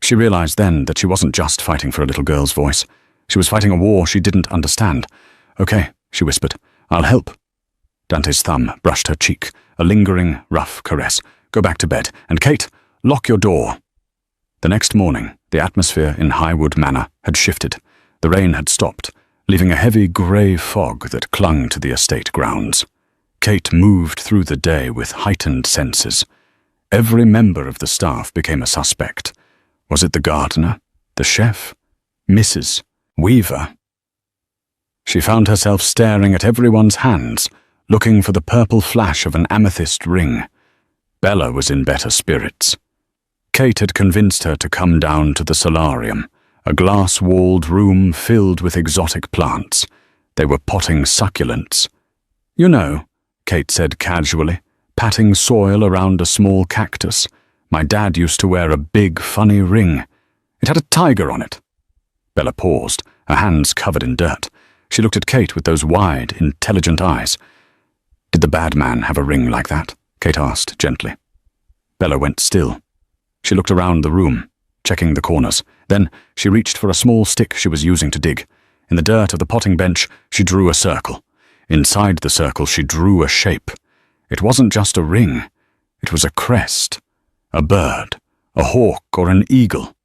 She realized then that she wasn't just fighting for a little girl's voice. She was fighting a war she didn't understand. "Okay," she whispered. "I'll help." Dante's thumb brushed her cheek, a lingering, rough caress. "Go back to bed. And Kate, lock your door." The next morning, the atmosphere in Highwood Manor had shifted. The rain had stopped, leaving a heavy grey fog that clung to the estate grounds. Kate moved through the day with heightened senses. Every member of the staff became a suspect. Was it the gardener, the chef, Mrs. Weaver? She found herself staring at everyone's hands, looking for the purple flash of an amethyst ring. Bella was in better spirits. Kate had convinced her to come down to the solarium, a glass-walled room filled with exotic plants. They were potting succulents. "You know," Kate said casually, patting soil around a small cactus, "my dad used to wear a big, funny ring. It had a tiger on it." Bella paused, her hands covered in dirt. She looked at Kate with those wide, intelligent eyes. "Did the bad man have a ring like that?" Kate asked gently. Bella went still. She looked around the room, checking the corners. Then she reached for a small stick she was using to dig. In the dirt of the potting bench, she drew a circle. Inside the circle, she drew a shape. It wasn't just a ring. It was a crest, a bird, a hawk, or an eagle.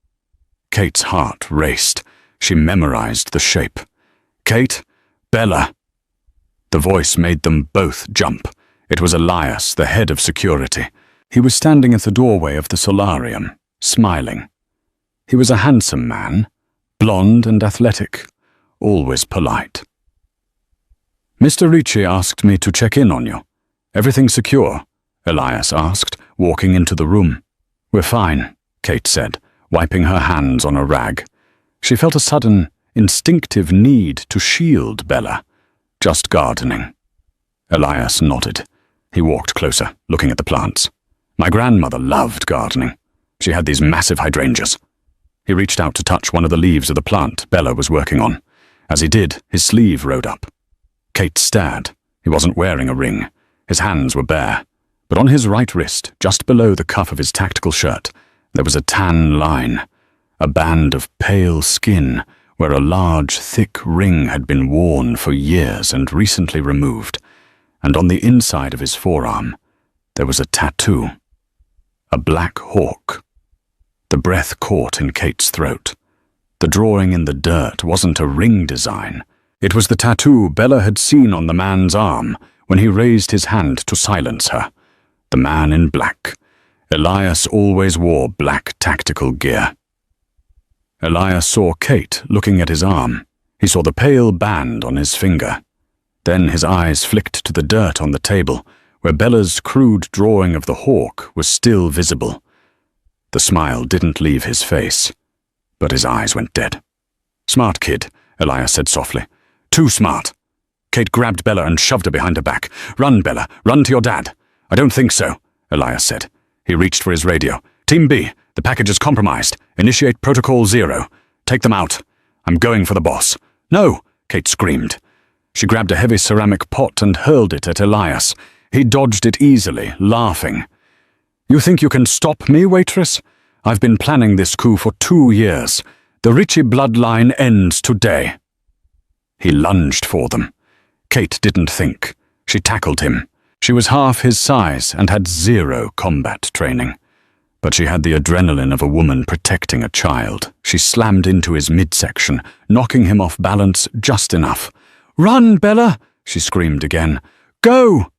Kate's heart raced. She memorized the shape. "Kate, Bella." The voice made them both jump. It was Elias, the head of security. He was standing at the doorway of the solarium, smiling. He was a handsome man, blonde and athletic, always polite. "Mr. Ricci asked me to check in on you. Everything secure?" Elias asked, walking into the room. "We're fine," Kate said, wiping her hands on a rag. She felt a sudden, instinctive need to shield Bella. "Just gardening." Elias nodded. He walked closer, looking at the plants. "My grandmother loved gardening. She had these massive hydrangeas." He reached out to touch one of the leaves of the plant Bella was working on. As he did, his sleeve rode up. Kate stared. He wasn't wearing a ring. His hands were bare. But on his right wrist, just below the cuff of his tactical shirt, there was a tan line, a band of pale skin where a large, thick ring had been worn for years and recently removed. And on the inside of his forearm, there was a tattoo. A black hawk. The breath caught in Kate's throat. The drawing in the dirt wasn't a ring design. It was the tattoo Bella had seen on the man's arm when he raised his hand to silence her. The man in black. Elias always wore black tactical gear. Elias saw Kate looking at his arm. He saw the pale band on his finger. Then his eyes flicked to the dirt on the table, where Bella's crude drawing of the hawk was still visible. The smile didn't leave his face, but his eyes went dead. "Smart kid," Elias said softly. "Too smart." Kate grabbed Bella and shoved her behind her back. "Run, Bella, run to your dad." "I don't think so," Elias said. He reached for his radio. "Team B, the package is compromised. Initiate Protocol 0. Take them out. I'm going for the boss." "No," Kate screamed. She grabbed a heavy ceramic pot and hurled it at Elias. He dodged it easily, laughing. "You think you can stop me, waitress? I've been planning this coup for 2 years. The Ricci bloodline ends today." He lunged for them. Kate didn't think. She tackled him. She was half his size and had 0 combat training. But she had the adrenaline of a woman protecting a child. She slammed into his midsection, knocking him off balance just enough. "Run, Bella!" she screamed again. "Go!"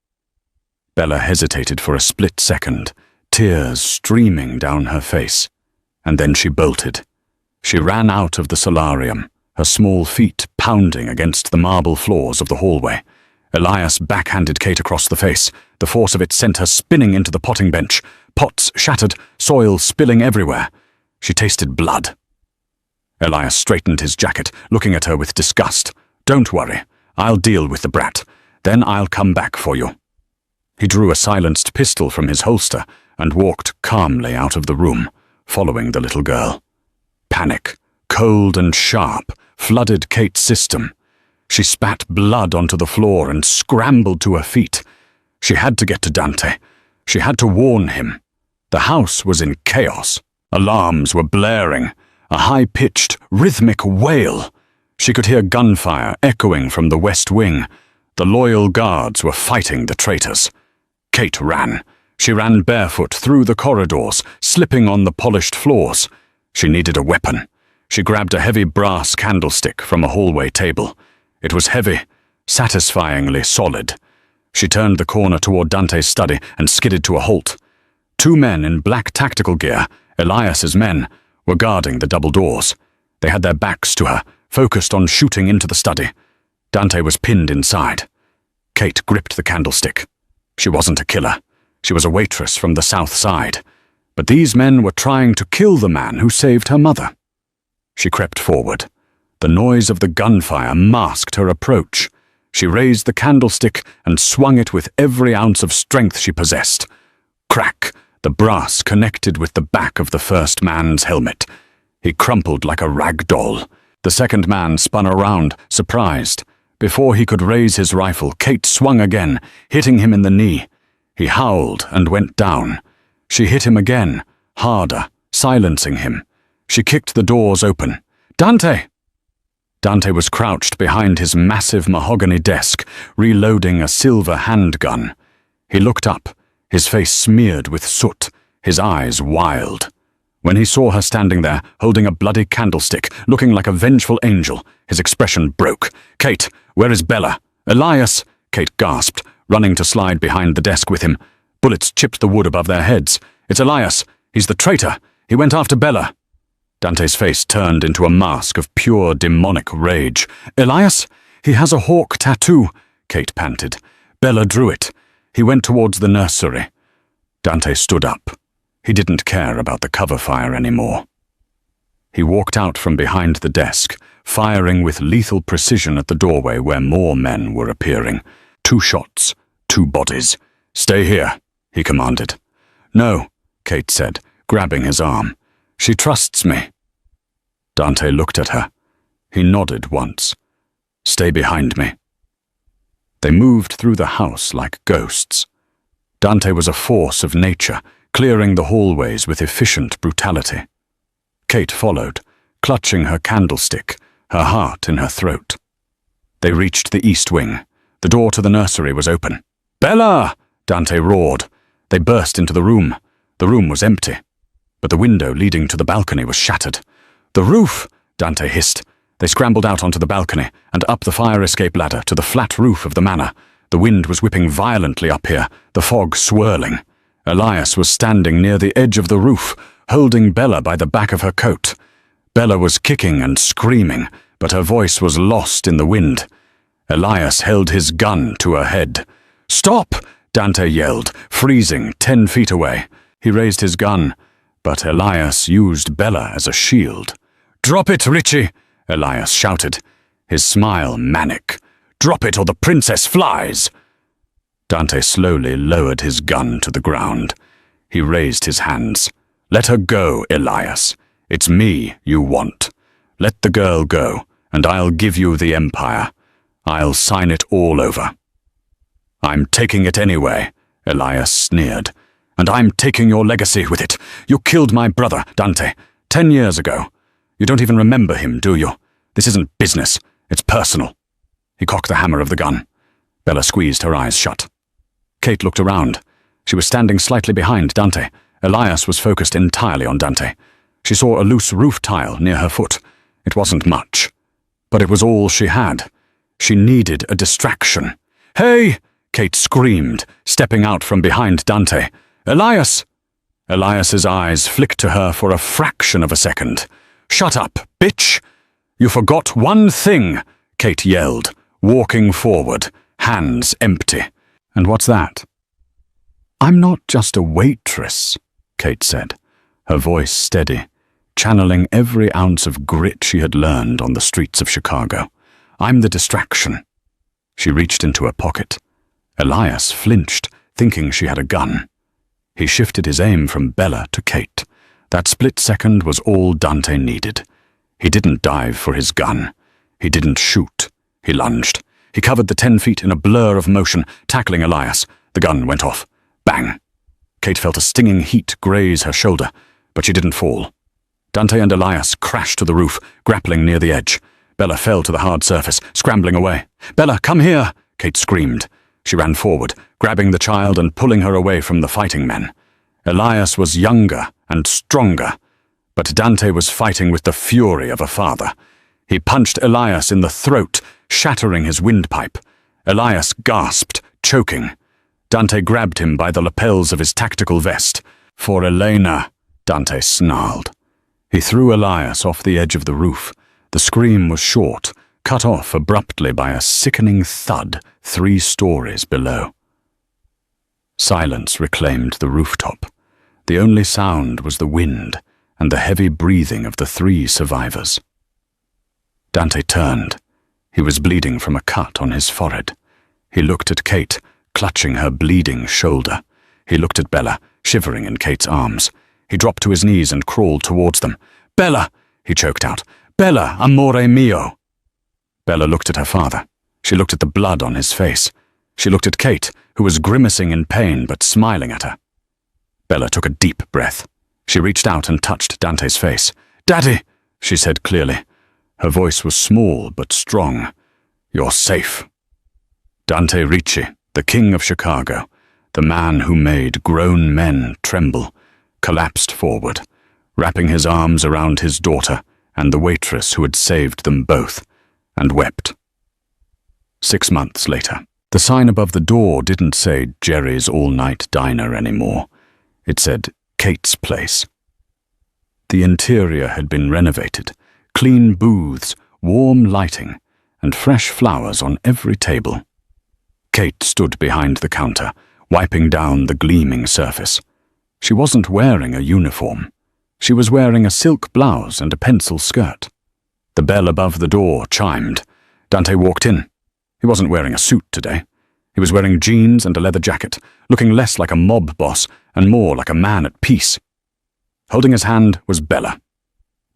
Bella hesitated for a split second, tears streaming down her face, and then she bolted. She ran out of the solarium, her small feet pounding against the marble floors of the hallway. Elias backhanded Kate across the face. The force of it sent her spinning into the potting bench. Pots shattered, soil spilling everywhere. She tasted blood. Elias straightened his jacket, looking at her with disgust. "Don't worry. I'll deal with the brat. Then I'll come back for you." He drew a silenced pistol from his holster and walked calmly out of the room, following the little girl. Panic, cold and sharp, flooded Kate's system. She spat blood onto the floor and scrambled to her feet. She had to get to Dante. She had to warn him. The house was in chaos. Alarms were blaring, a high-pitched, rhythmic wail. She could hear gunfire echoing from the west wing. The loyal guards were fighting the traitors. Kate ran. She ran barefoot through the corridors, slipping on the polished floors. She needed a weapon. She grabbed a heavy brass candlestick from a hallway table. It was heavy, satisfyingly solid. She turned the corner toward Dante's study and skidded to a halt. Two men in black tactical gear, Elias's men, were guarding the double doors. They had their backs to her, focused on shooting into the study. Dante was pinned inside. Kate gripped the candlestick. She wasn't a killer. She was a waitress from the south side. But these men were trying to kill the man who saved her mother. She crept forward. The noise of the gunfire masked her approach. She raised the candlestick and swung it with every ounce of strength she possessed. Crack! The brass connected with the back of the first man's helmet. He crumpled like a rag doll. The second man spun around, surprised. Before he could raise his rifle, Kate swung again, hitting him in the knee. He howled and went down. She hit him again, harder, silencing him. She kicked the doors open. "Dante!" Dante was crouched behind his massive mahogany desk, reloading a silver handgun. He looked up, his face smeared with soot, his eyes wild. When he saw her standing there, holding a bloody candlestick, looking like a vengeful angel, his expression broke. "Kate, where is Bella? Elias!" Kate gasped, running to slide behind the desk with him. Bullets chipped the wood above their heads. "It's Elias. He's the traitor. He went after Bella." Dante's face turned into a mask of pure demonic rage. "Elias? He has a hawk tattoo," Kate panted. "Bella drew it. He went towards the nursery." Dante stood up. He didn't care about the cover fire anymore. He walked out from behind the desk, firing with lethal precision at the doorway where more men were appearing. 2 shots, 2 bodies. "Stay here," he commanded. "No," Kate said, grabbing his arm. "She trusts me." Dante looked at her. He nodded once. "Stay behind me." They moved through the house like ghosts. Dante was a force of nature, clearing the hallways with efficient brutality. Kate followed, clutching her candlestick, her heart in her throat. They reached the east wing. The door to the nursery was open. "Bella!" Dante roared. They burst into the room. The room was empty, but the window leading to the balcony was shattered. "The roof!" Dante hissed. They scrambled out onto the balcony and up the fire escape ladder to the flat roof of the manor. The wind was whipping violently up here, the fog swirling. Elias was standing near the edge of the roof, holding Bella by the back of her coat. Bella was kicking and screaming, but her voice was lost in the wind. Elias held his gun to her head. "Stop!" Dante yelled, freezing 10 feet away. He raised his gun, but Elias used Bella as a shield. "Drop it, Richie!" Elias shouted, his smile manic. "Drop it or the princess flies!" Dante slowly lowered his gun to the ground. He raised his hands. "Let her go, Elias. It's me you want. Let the girl go, and I'll give you the empire. I'll sign it all over." "I'm taking it anyway," Elias sneered. "And I'm taking your legacy with it. You killed my brother, Dante, 10 years ago. You don't even remember him, do you? This isn't business. It's personal." He cocked the hammer of the gun. Bella squeezed her eyes shut. Kate looked around. She was standing slightly behind Dante. Elias was focused entirely on Dante. She saw a loose roof tile near her foot. It wasn't much, but it was all she had. She needed a distraction. "Hey!" Kate screamed, stepping out from behind Dante. "Elias!" Elias's eyes flicked to her for a fraction of a second. "Shut up, bitch! You forgot one thing," Kate yelled, walking forward, hands empty. "And what's that?" "I'm not just a waitress," Kate said, her voice steady, channeling every ounce of grit she had learned on the streets of Chicago. "I'm the distraction." She reached into her pocket. Elias flinched, thinking she had a gun. He shifted his aim from Bella to Kate. That split second was all Dante needed. He didn't dive for his gun. He didn't shoot. He lunged. He covered the 10 feet in a blur of motion, tackling Elias. The gun went off. Bang! Kate felt a stinging heat graze her shoulder, but she didn't fall. Dante and Elias crashed to the roof, grappling near the edge. Bella fell to the hard surface, scrambling away. "Bella, come here!" Kate screamed. She ran forward, grabbing the child and pulling her away from the fighting men. Elias was younger and stronger, but Dante was fighting with the fury of a father. He punched Elias in the throat, shattering his windpipe. Elias gasped, choking. Dante grabbed him by the lapels of his tactical vest. "For Elena," Dante snarled. He threw Elias off the edge of the roof. The scream was short, cut off abruptly by a sickening thud 3 stories below. Silence reclaimed the rooftop. The only sound was the wind and the heavy breathing of the 3 survivors. Dante turned. He was bleeding from a cut on his forehead. He looked at Kate, clutching her bleeding shoulder. He looked at Bella, shivering in Kate's arms. He dropped to his knees and crawled towards them. "Bella!" he choked out. "Bella, amore mio!" Bella looked at her father. She looked at the blood on his face. She looked at Kate, who was grimacing in pain but smiling at her. Bella took a deep breath. She reached out and touched Dante's face. "Daddy," she said clearly. Her voice was small but strong. "You're safe." Dante Ricci, the king of Chicago, the man who made grown men tremble, collapsed forward, wrapping his arms around his daughter and the waitress who had saved them both, and wept. 6 months later, the sign above the door didn't say Jerry's all-night diner anymore. It said Kate's Place. The interior had been renovated, clean booths, warm lighting, and fresh flowers on every table. Kate stood behind the counter, wiping down the gleaming surface. She wasn't wearing a uniform. She was wearing a silk blouse and a pencil skirt. The bell above the door chimed. Dante walked in. He wasn't wearing a suit today. He was wearing jeans and a leather jacket, looking less like a mob boss and more like a man at peace. Holding his hand was Bella.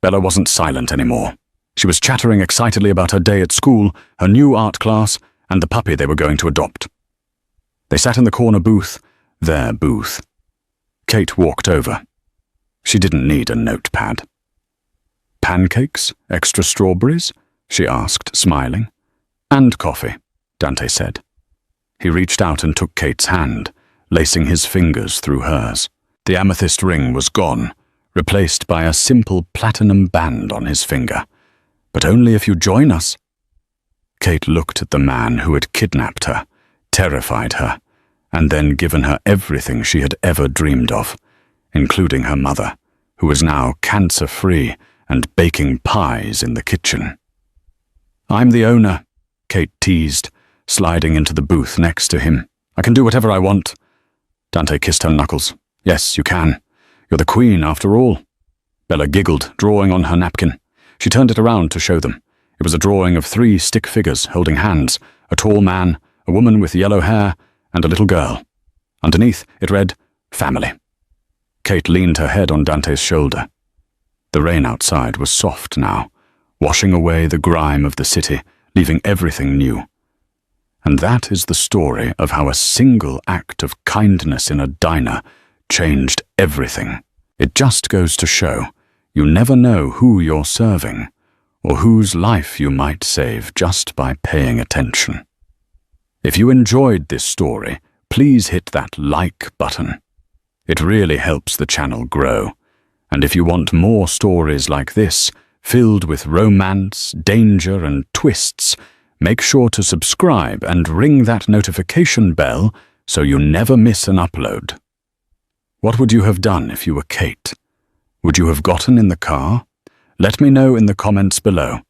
Bella wasn't silent anymore. She was chattering excitedly about her day at school, her new art class, and the puppy they were going to adopt. They sat in the corner booth, their booth. Kate walked over. She didn't need a notepad. "Pancakes? Extra strawberries?" she asked, smiling. "And coffee," Dante said. He reached out and took Kate's hand, lacing his fingers through hers. The amethyst ring was gone, replaced by a simple platinum band on his finger. "But only if you join us." Kate looked at the man who had kidnapped her, terrified her, and then given her everything she had ever dreamed of, including her mother, who was now cancer-free and baking pies in the kitchen. "I'm the owner," Kate teased, sliding into the booth next to him. "I can do whatever I want." Dante kissed her knuckles. "Yes, you can. You're the queen, after all." Bella giggled, drawing on her napkin. She turned it around to show them. It was a drawing of 3 stick figures holding hands, a tall man, a woman with yellow hair, and a little girl. Underneath, it read, "Family." Kate leaned her head on Dante's shoulder. The rain outside was soft now, washing away the grime of the city, leaving everything new. And that is the story of how a single act of kindness in a diner changed everything. It just goes to show, you never know who you're serving, or whose life you might save just by paying attention. If you enjoyed this story, please hit that like button. It really helps the channel grow. And if you want more stories like this, filled with romance, danger, and twists, make sure to subscribe and ring that notification bell so you never miss an upload. What would you have done if you were Kate? Would you have gotten in the car? Let me know in the comments below.